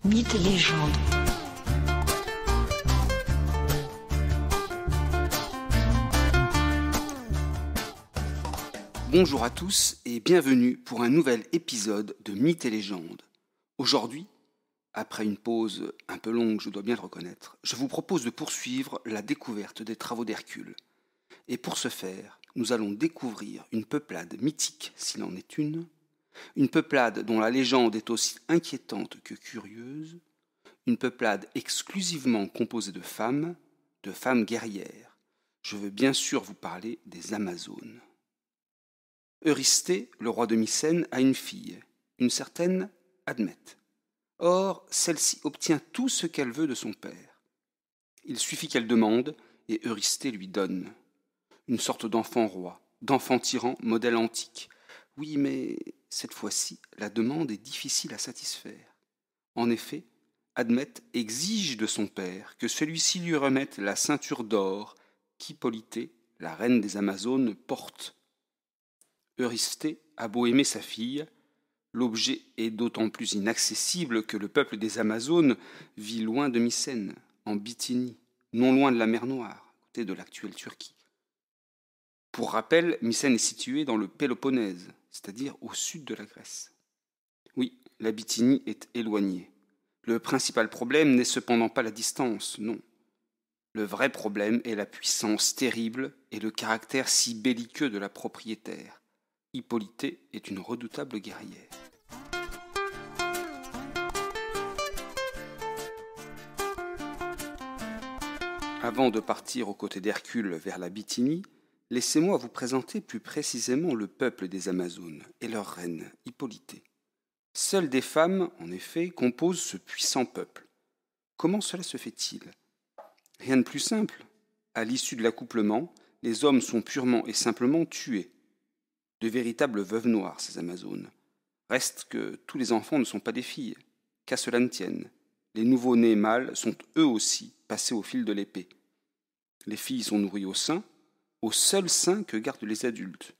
Mythes et légendes. Bonjour à tous et bienvenue pour un nouvel épisode de Mythes et légendes. Aujourd'hui, après une pause un peu longue, je dois bien le reconnaître, je vous propose de poursuivre la découverte des travaux d'Hercule. Et pour ce faire, nous allons découvrir une peuplade mythique, s'il en est une peuplade dont la légende est aussi inquiétante que curieuse, une peuplade exclusivement composée de femmes guerrières. Je veux bien sûr vous parler des Amazones. Eurysthée, le roi de Mycène, a une fille, une certaine Admète. Or, celle-ci obtient tout ce qu'elle veut de son père. Il suffit qu'elle demande, et Eurysthée lui donne. Une sorte d'enfant roi, d'enfant tyran, modèle antique. Oui, mais cette fois-ci, la demande est difficile à satisfaire. En effet, Admète exige de son père que celui-ci lui remette la ceinture d'or qu'Hippolytée, la reine des Amazones, porte. Eurysthée a beau aimer sa fille, l'objet est d'autant plus inaccessible que le peuple des Amazones vit loin de Mycène, en Bithynie, non loin de la mer Noire, à côté de l'actuelle Turquie. Pour rappel, Mycène est située dans le Péloponnèse, c'est-à-dire au sud de la Grèce. Oui, la Bithynie est éloignée. Le principal problème n'est cependant pas la distance, non. Le vrai problème est la puissance terrible et le caractère si belliqueux de la propriétaire. Hippolytée est une redoutable guerrière. Avant de partir aux côtés d'Hercule vers la Bithynie, laissez-moi vous présenter plus précisément le peuple des Amazones et leur reine, Hippolytée. Seules des femmes, en effet, composent ce puissant peuple. Comment cela se fait-il ? Rien de plus simple. À l'issue de l'accouplement, les hommes sont purement et simplement tués. De véritables veuves noires, ces Amazones. Reste que tous les enfants ne sont pas des filles. Qu'à cela ne tienne, les nouveau-nés mâles sont eux aussi passés au fil de l'épée. Les filles sont nourries au seul sein que gardent les adultes.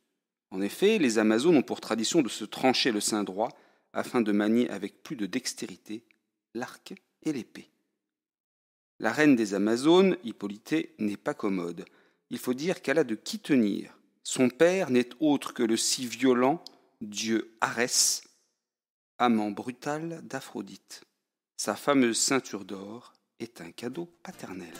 En effet, les Amazones ont pour tradition de se trancher le sein droit afin de manier avec plus de dextérité l'arc et l'épée. La reine des Amazones, Hippolytée, n'est pas commode. Il faut dire qu'elle a de qui tenir. Son père n'est autre que le si violent dieu Arès, amant brutal d'Aphrodite. Sa fameuse ceinture d'or est un cadeau paternel.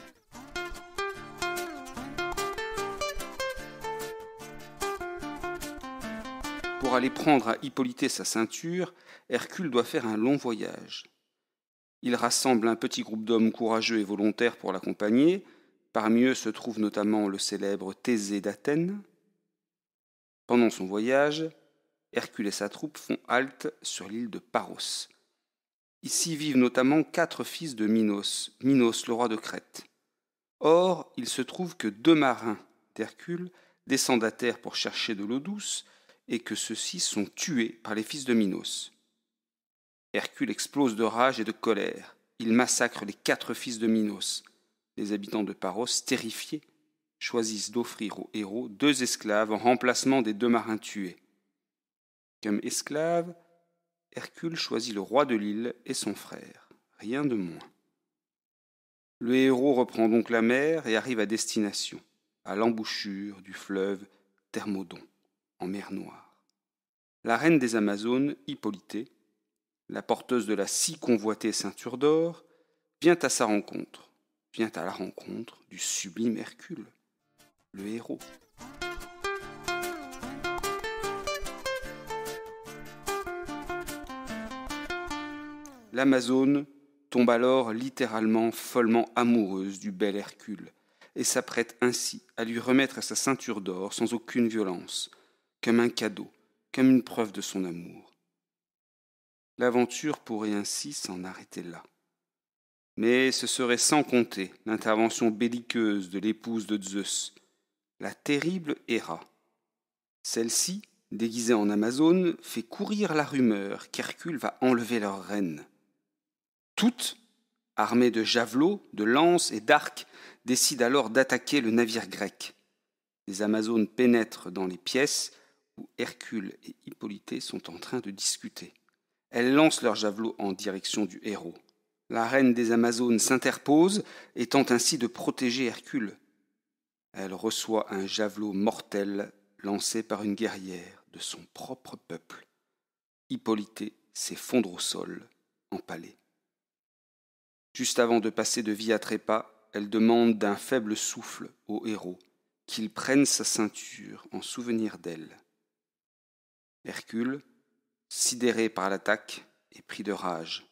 Pour aller prendre à Hippolytée sa ceinture, Hercule doit faire un long voyage. Il rassemble un petit groupe d'hommes courageux et volontaires pour l'accompagner. Parmi eux se trouve notamment le célèbre Thésée d'Athènes. Pendant son voyage, Hercule et sa troupe font halte sur l'île de Paros. Ici vivent notamment 4 fils de Minos, le roi de Crète. Or, il se trouve que 2 marins d'Hercule descendent à terre pour chercher de l'eau douce et que ceux-ci sont tués par les fils de Minos. Hercule explose de rage et de colère. Il massacre les 4 fils de Minos. Les habitants de Paros, terrifiés, choisissent d'offrir aux héros 2 esclaves en remplacement des 2 marins tués. Comme esclave, Hercule choisit le roi de l'île et son frère, rien de moins. Le héros reprend donc la mer et arrive à destination, à l'embouchure du fleuve Thermodon, en mer Noire. La reine des Amazones, Hippolytée, la porteuse de la si convoitée ceinture d'or, vient à la rencontre du sublime Hercule, le héros. L'Amazone tombe alors littéralement follement amoureuse du bel Hercule et s'apprête ainsi à lui remettre sa ceinture d'or sans aucune violence, comme un cadeau, comme une preuve de son amour. L'aventure pourrait ainsi s'en arrêter là. Mais ce serait sans compter l'intervention belliqueuse de l'épouse de Zeus, la terrible Héra. Celle-ci, déguisée en Amazone, fait courir la rumeur qu'Hercule va enlever leur reine. Toutes, armées de javelots, de lances et d'arcs, décident alors d'attaquer le navire grec. Les Amazones pénètrent dans les pièces où Hercule et Hippolytée sont en train de discuter. Elles lancent leurs javelots en direction du héros. La reine des Amazones s'interpose et tente ainsi de protéger Hercule. Elle reçoit un javelot mortel lancé par une guerrière de son propre peuple. Hippolyte s'effondre au sol, empalée. Juste avant de passer de vie à trépas, elle demande d'un faible souffle au héros qu'il prenne sa ceinture en souvenir d'elle. Hercule, sidéré par l'attaque, est pris de rage.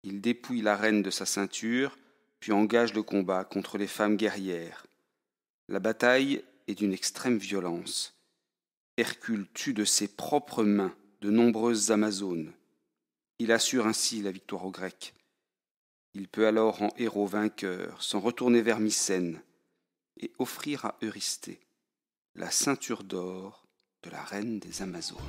Il dépouille la reine de sa ceinture, puis engage le combat contre les femmes guerrières. La bataille est d'une extrême violence. Hercule tue de ses propres mains de nombreuses Amazones. Il assure ainsi la victoire aux Grecs. Il peut alors, en héros vainqueur, s'en retourner vers Mycène et offrir à Eurysthée la ceinture d'or de la reine des Amazones.